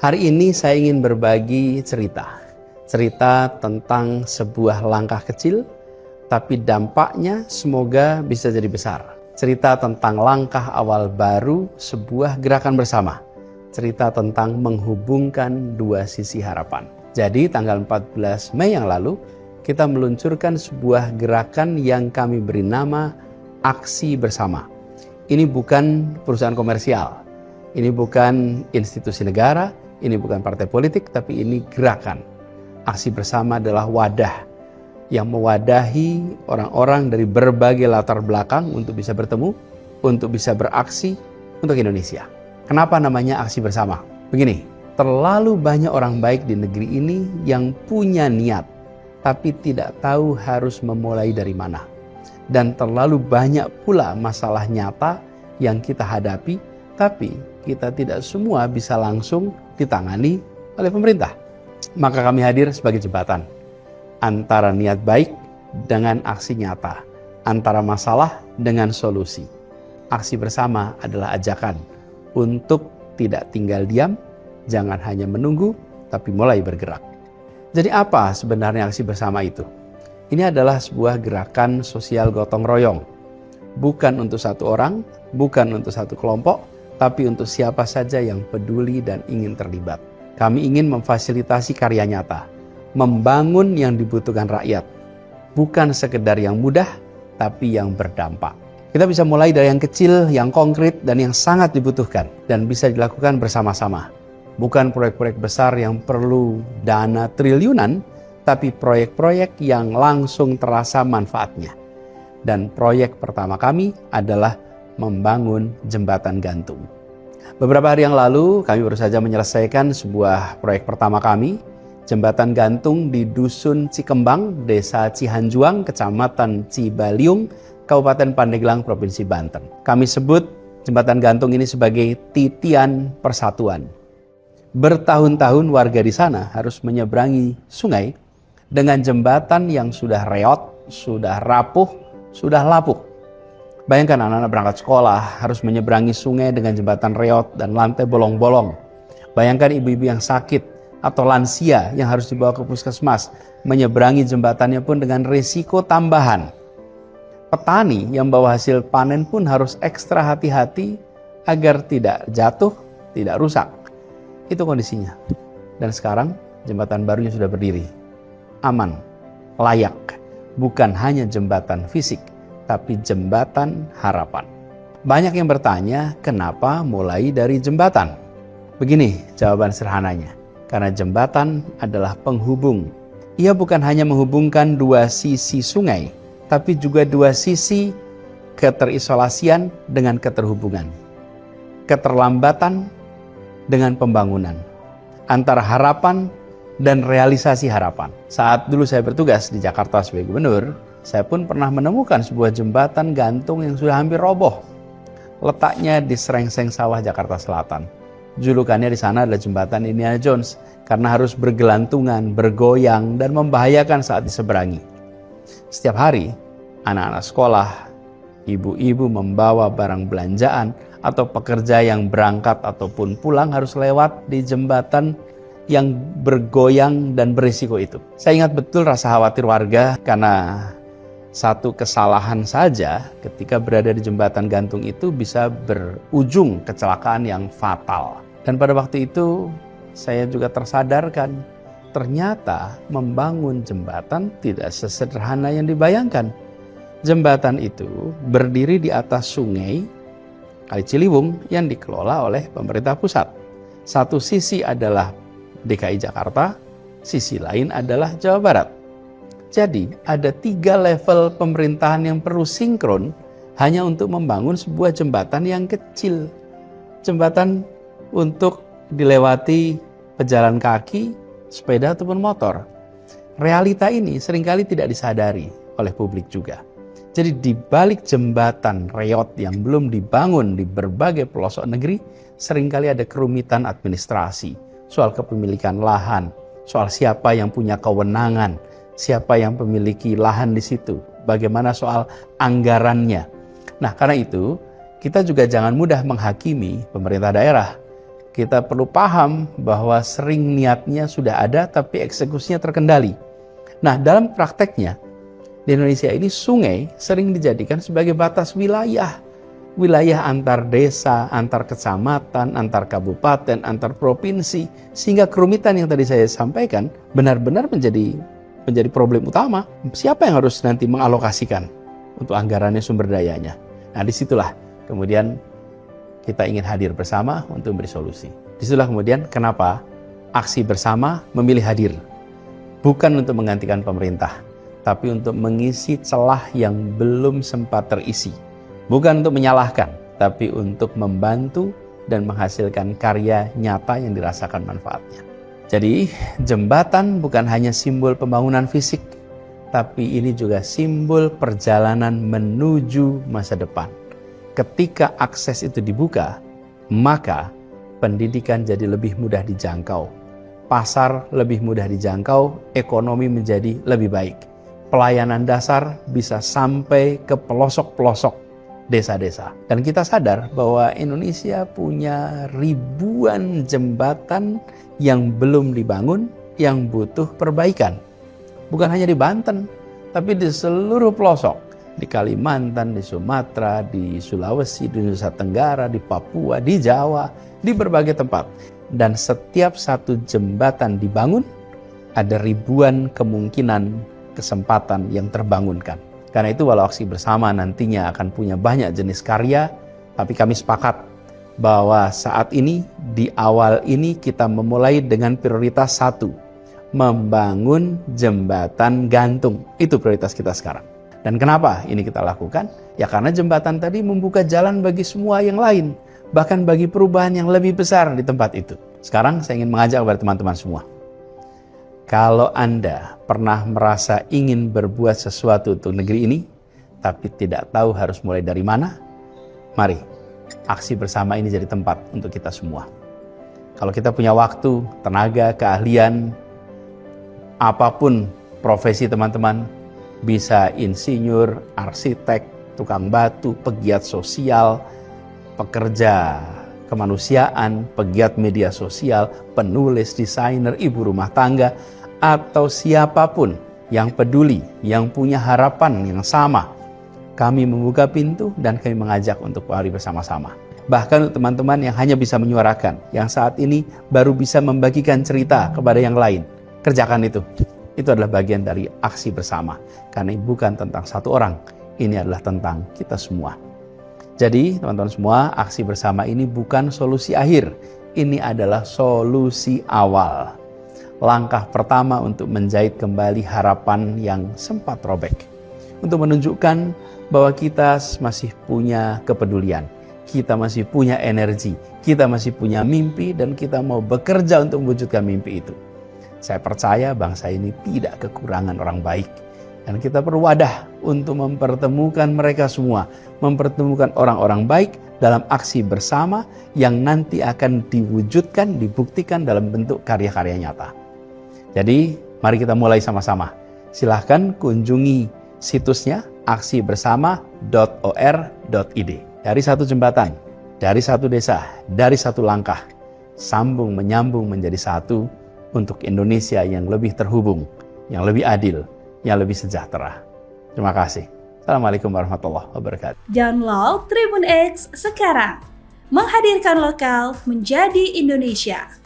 Hari ini saya ingin berbagi cerita tentang sebuah langkah kecil, tapi dampaknya semoga bisa jadi besar. Cerita tentang langkah awal baru sebuah gerakan bersama. Cerita tentang menghubungkan dua sisi harapan. Jadi tanggal 14 Mei yang lalu, kita meluncurkan sebuah gerakan yang kami beri nama Aksi Bersama. Ini bukan perusahaan komersial, ini bukan institusi negara, ini bukan partai politik, tapi ini gerakan. Aksi Bersama adalah wadah yang mewadahi orang-orang dari berbagai latar belakang untuk bisa bertemu, untuk bisa beraksi untuk Indonesia. Kenapa namanya Aksi Bersama? Begini, terlalu banyak orang baik di negeri ini yang punya niat, tapi tidak tahu harus memulai dari mana. Dan terlalu banyak pula masalah nyata yang kita hadapi, tapi kita tidak semua bisa langsung ditangani oleh pemerintah. Maka kami hadir sebagai jembatan antara niat baik dengan aksi nyata, antara masalah dengan solusi. Aksi Bersama adalah ajakan untuk tidak tinggal diam, jangan hanya menunggu, tapi mulai bergerak. Jadi apa sebenarnya Aksi Bersama itu? Ini adalah sebuah gerakan sosial gotong royong. Bukan untuk satu orang, bukan untuk satu kelompok, tapi untuk siapa saja yang peduli dan ingin terlibat. Kami ingin memfasilitasi karya nyata, membangun yang dibutuhkan rakyat. Bukan sekedar yang mudah, tapi yang berdampak. Kita bisa mulai dari yang kecil, yang konkret, dan yang sangat dibutuhkan. Dan bisa dilakukan bersama-sama. Bukan proyek-proyek besar yang perlu dana triliunan, tapi proyek-proyek yang langsung terasa manfaatnya. Dan proyek pertama kami adalah membangun jembatan gantung. Beberapa hari yang lalu kami baru saja menyelesaikan sebuah proyek pertama kami, jembatan gantung di Dusun Cikembang, Desa Cihanjuang, Kecamatan Cibaliung, Kabupaten Pandeglang, Provinsi Banten. Kami sebut jembatan gantung ini sebagai titian persatuan. Bertahun-tahun warga di sana harus menyeberangi sungai dengan jembatan yang sudah reot, sudah rapuh, sudah lapuk. Bayangkan anak-anak berangkat sekolah harus menyeberangi sungai dengan jembatan reot dan lantai bolong-bolong. Bayangkan ibu-ibu yang sakit atau lansia yang harus dibawa ke puskesmas, menyeberangi jembatannya pun dengan risiko tambahan. Petani yang bawa hasil panen pun harus ekstra hati-hati agar tidak jatuh, tidak rusak. Itu kondisinya. Dan sekarang jembatan barunya sudah berdiri. Aman, layak. Bukan hanya jembatan fisik, tapi jembatan harapan. Banyak yang bertanya, kenapa mulai dari jembatan? Begini jawaban sederhananya. Karena jembatan adalah penghubung. Ia bukan hanya menghubungkan dua sisi sungai, tapi juga dua sisi keterisolasian dengan keterhubungan. Keterlambatan dengan pembangunan. Antara harapan dan realisasi harapan. Saat dulu saya bertugas di Jakarta sebagai gubernur, saya pun pernah menemukan sebuah jembatan gantung yang sudah hampir roboh. Letaknya di Serengseng Sawah, Jakarta Selatan. Julukannya di sana adalah jembatan Indiana Jones karena harus bergelantungan, bergoyang, dan membahayakan saat diseberangi. Setiap hari, anak-anak sekolah, ibu-ibu membawa barang belanjaan, atau pekerja yang berangkat ataupun pulang harus lewat di jembatan yang bergoyang dan berisiko itu. Saya ingat betul rasa khawatir warga karena satu kesalahan saja ketika berada di jembatan gantung itu bisa berujung kecelakaan yang fatal. Dan pada waktu itu saya juga tersadarkan ternyata membangun jembatan tidak sesederhana yang dibayangkan. Jembatan itu berdiri di atas sungai Kali Ciliwung yang dikelola oleh pemerintah pusat. Satu sisi adalah DKI Jakarta, sisi lain adalah Jawa Barat. Jadi ada 3 level pemerintahan yang perlu sinkron hanya untuk membangun sebuah jembatan yang kecil. Jembatan untuk dilewati pejalan kaki, sepeda ataupun motor. Realita ini seringkali tidak disadari oleh publik juga. Jadi di balik jembatan reot yang belum dibangun di berbagai pelosok negeri, seringkali ada kerumitan administrasi, soal kepemilikan lahan, soal siapa yang punya kewenangan, siapa yang memiliki lahan di situ, bagaimana soal anggarannya. Nah, karena itu kita juga jangan mudah menghakimi pemerintah daerah. Kita perlu paham bahwa sering niatnya sudah ada tapi eksekusinya terkendali. Nah, dalam prakteknya di Indonesia ini sungai sering dijadikan sebagai batas wilayah. Wilayah antar desa, antar kecamatan, antar kabupaten, antar provinsi. Sehingga kerumitan yang tadi saya sampaikan benar-benar menjadi problem utama. Siapa yang harus nanti mengalokasikan untuk anggarannya, sumber dayanya? Nah, disitulah kemudian kita ingin hadir bersama untuk memberi solusi. Disitulah kemudian kenapa aksi bersama memilih hadir. Bukan untuk menggantikan pemerintah, tapi untuk mengisi celah yang belum sempat terisi. Bukan untuk menyalahkan, tapi untuk membantu dan menghasilkan karya nyata yang dirasakan manfaatnya. Jadi, jembatan bukan hanya simbol pembangunan fisik, tapi ini juga simbol perjalanan menuju masa depan. Ketika akses itu dibuka, maka pendidikan jadi lebih mudah dijangkau, pasar lebih mudah dijangkau, ekonomi menjadi lebih baik. Pelayanan dasar bisa sampai ke pelosok-pelosok desa-desa. Dan kita sadar bahwa Indonesia punya ribuan jembatan yang belum dibangun, yang butuh perbaikan. Bukan hanya di Banten, tapi di seluruh pelosok. Di Kalimantan, di Sumatera, di Sulawesi, di Nusa Tenggara, di Papua, di Jawa, di berbagai tempat. Dan setiap satu jembatan dibangun, ada ribuan kemungkinan kesempatan yang terbangunkan. Karena itu walau aksi bersama nantinya akan punya banyak jenis karya, tapi kami sepakat bahwa saat ini, di awal ini kita memulai dengan prioritas satu, membangun jembatan gantung. Itu prioritas kita sekarang. Dan kenapa ini kita lakukan? Ya karena jembatan tadi membuka jalan bagi semua yang lain. Bahkan bagi perubahan yang lebih besar di tempat itu. Sekarang saya ingin mengajak kepada teman-teman semua. Kalau Anda pernah merasa ingin berbuat sesuatu untuk negeri ini, tapi tidak tahu harus mulai dari mana, mari aksi bersama ini jadi tempat untuk kita semua. Kalau kita punya waktu, tenaga, keahlian, apapun profesi teman-teman, bisa insinyur, arsitek, tukang batu, pegiat sosial, pekerja kemanusiaan, pegiat media sosial, penulis, desainer, ibu rumah tangga, atau siapapun yang peduli, yang punya harapan yang sama. Kami membuka pintu dan kami mengajak untuk mari bersama-sama. Bahkan untuk teman-teman yang hanya bisa menyuarakan, yang saat ini baru bisa membagikan cerita kepada yang lain, kerjakan itu. Itu adalah bagian dari aksi bersama. Karena ini bukan tentang satu orang, ini adalah tentang kita semua. Jadi teman-teman semua, aksi bersama ini bukan solusi akhir. Ini adalah solusi awal. Langkah pertama untuk menjahit kembali harapan yang sempat robek. Untuk menunjukkan bahwa kita masih punya kepedulian. Kita masih punya energi. Kita masih punya mimpi dan kita mau bekerja untuk mewujudkan mimpi itu. Saya percaya bangsa ini tidak kekurangan orang baik. Dan kita perlu wadah untuk mempertemukan mereka semua. Mempertemukan orang-orang baik dalam aksi bersama yang nanti akan diwujudkan, dibuktikan dalam bentuk karya-karya nyata. Jadi mari kita mulai sama-sama. Silahkan kunjungi situsnya aksibersama.or.id. Dari satu jembatan, dari satu desa, dari satu langkah, sambung menyambung menjadi satu, untuk Indonesia yang lebih terhubung, yang lebih adil, yang lebih sejahtera. Terima kasih. Assalamualaikum warahmatullahi wabarakatuh. Download Tribun X sekarang. Menghadirkan lokal menjadi Indonesia.